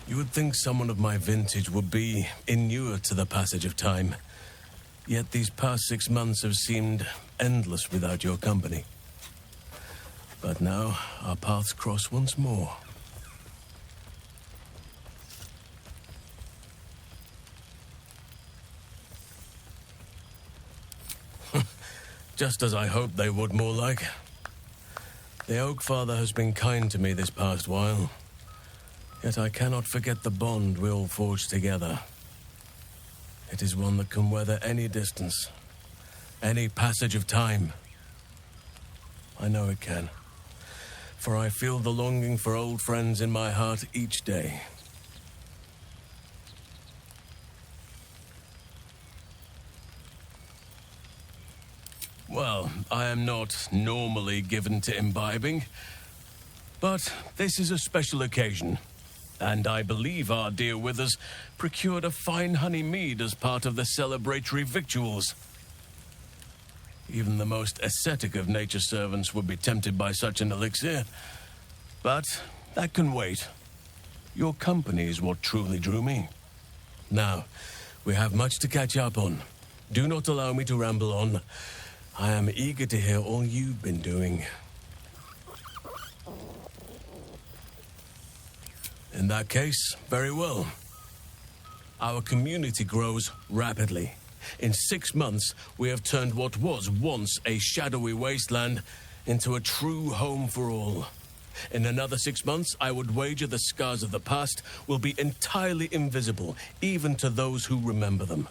You would think someone of my vintage would be inured to the passage of time. Yet these past 6 months have seemed endless without your company. But now, our paths cross once more. Just as I hoped they would, more like. The Oak Father has been kind to me this past while. Yet I cannot forget the bond we all forged together. It is one that can weather any distance, any passage of time. I know it can, for I feel the longing for old friends in my heart each day. Well, I am not normally given to imbibing, but this is a special occasion. And I believe our dear Withers procured a fine honey mead as part of the celebratory victuals. Even the most ascetic of nature's servants would be tempted by such an elixir. But that can wait. Your company is what truly drew me. Now, we have much to catch up on. Do not allow me to ramble on. I am eager to hear all you've been doing. In that case, very well. Our community grows rapidly. In 6 months, we have turned what was once a shadowy wasteland into a true home for all. In another 6 months, I would wager the scars of the past will be entirely invisible, even to those who remember them.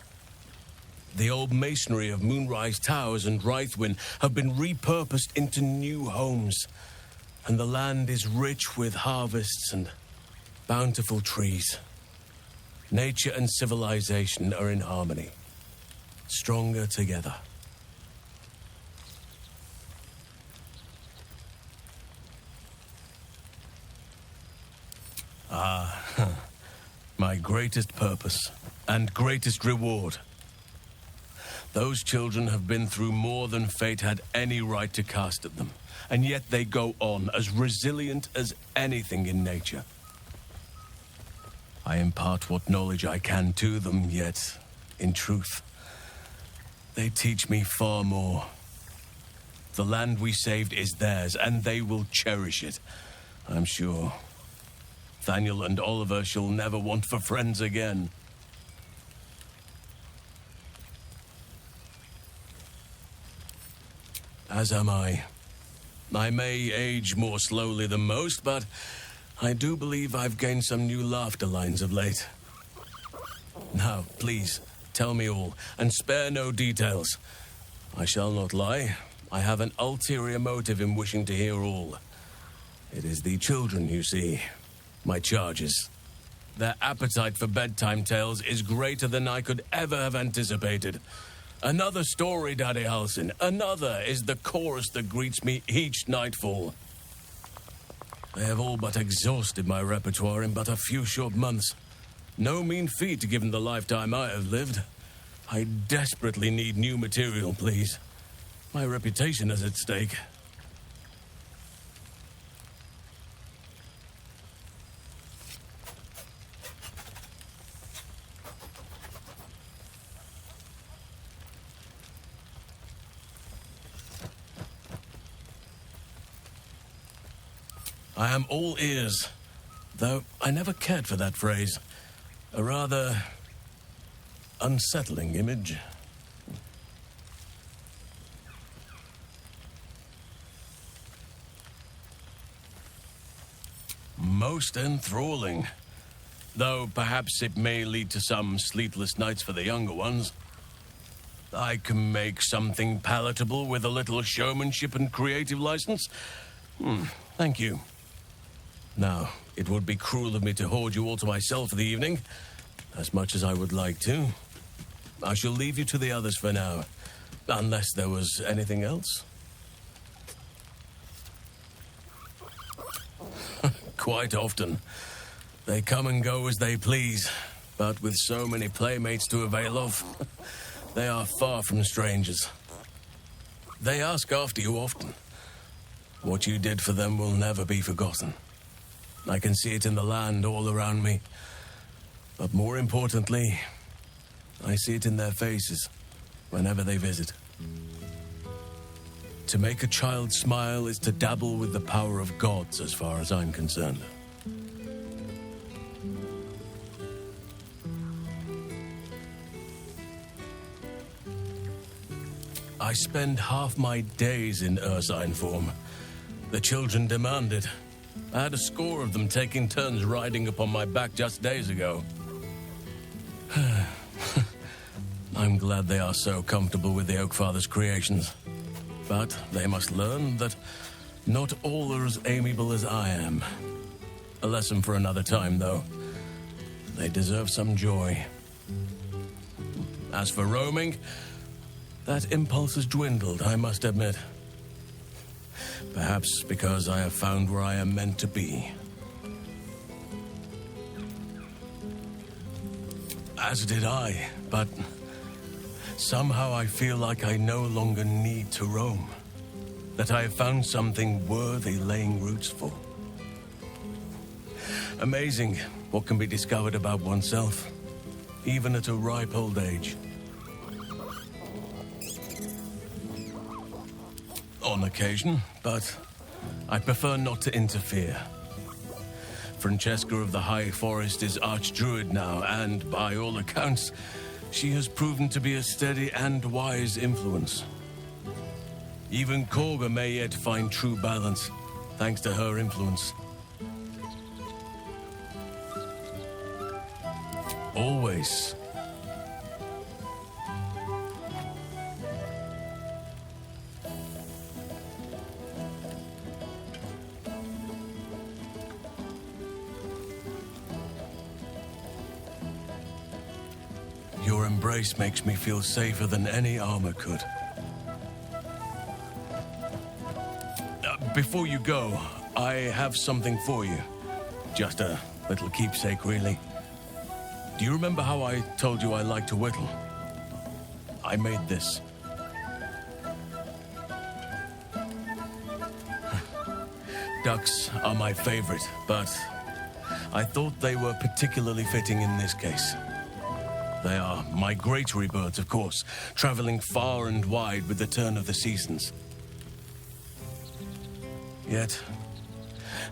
The old masonry of Moonrise Towers and Rythwin have been repurposed into new homes, and the land is rich with harvests and bountiful trees. Nature and civilization are in harmony, stronger together. My greatest purpose and greatest reward. Those children have been through more than fate had any right to cast at them, and yet they go on as resilient as anything in nature. I impart what knowledge I can to them, yet, in truth, they teach me far more. The land we saved is theirs, and they will cherish it, I'm sure. Thaniel and Oliver shall never want for friends again. As am I. I may age more slowly than most, but I do believe I've gained some new laughter lines of late. Now, please, tell me all, and spare no details. I shall not lie. I have an ulterior motive in wishing to hear all. It is the children, you see. My charges. Their appetite for bedtime tales is greater than I could ever have anticipated. Another story, Daddy Halsin. Another is the chorus that greets me each nightfall. They have all but exhausted my repertoire in but a few short months. No mean feat given the lifetime I have lived. I desperately need new material, please. My reputation is at stake. I am all ears, though I never cared for that phrase. A rather unsettling image. Most enthralling, though perhaps it may lead to some sleepless nights for the younger ones. I can make something palatable with a little showmanship and creative license. Thank you. Now, it would be cruel of me to hoard you all to myself for the evening, as much as I would like to. I shall leave you to the others for now, unless there was anything else. Quite often. They come and go as they please, but with so many playmates to avail of, they are far from strangers. They ask after you often. What you did for them will never be forgotten. I can see it in the land all around me. But more importantly, I see it in their faces whenever they visit. To make a child smile is to dabble with the power of gods, as far as I'm concerned. I spend half my days in ursine form. The children demand it. I had a score of them taking turns riding upon my back just days ago. I'm glad they are so comfortable with the Oakfather's creations. But they must learn that not all are as amiable as I am. A lesson for another time, though. They deserve some joy. As for roaming, that impulse has dwindled, I must admit. Perhaps because I have found where I am meant to be. As did I, but somehow I feel like I no longer need to roam. That I have found something worthy laying roots for. Amazing what can be discovered about oneself, even at a ripe old age. On occasion, but I prefer not to interfere. Francesca of the High Forest is Archdruid now, and by all accounts, she has proven to be a steady and wise influence. Even Korga may yet find true balance, thanks to her influence. Always. Your embrace makes me feel safer than any armor could. Before you go, I have something for you. Just a little keepsake, really. Do you remember how I told you I like to whittle? I made this. Ducks are my favorite, but I thought they were particularly fitting in this case. They are migratory birds, of course, traveling far and wide with the turn of the seasons. Yet,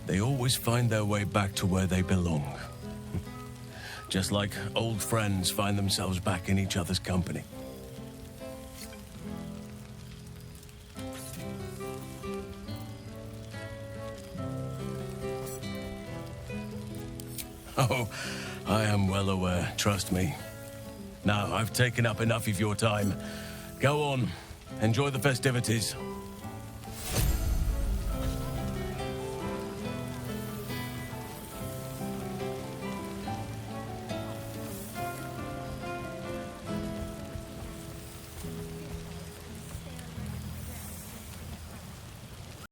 they always find their way back to where they belong. Just like old friends find themselves back in each other's company. Oh, I am well aware, trust me. Now, I've taken up enough of your time. Go on, enjoy the festivities.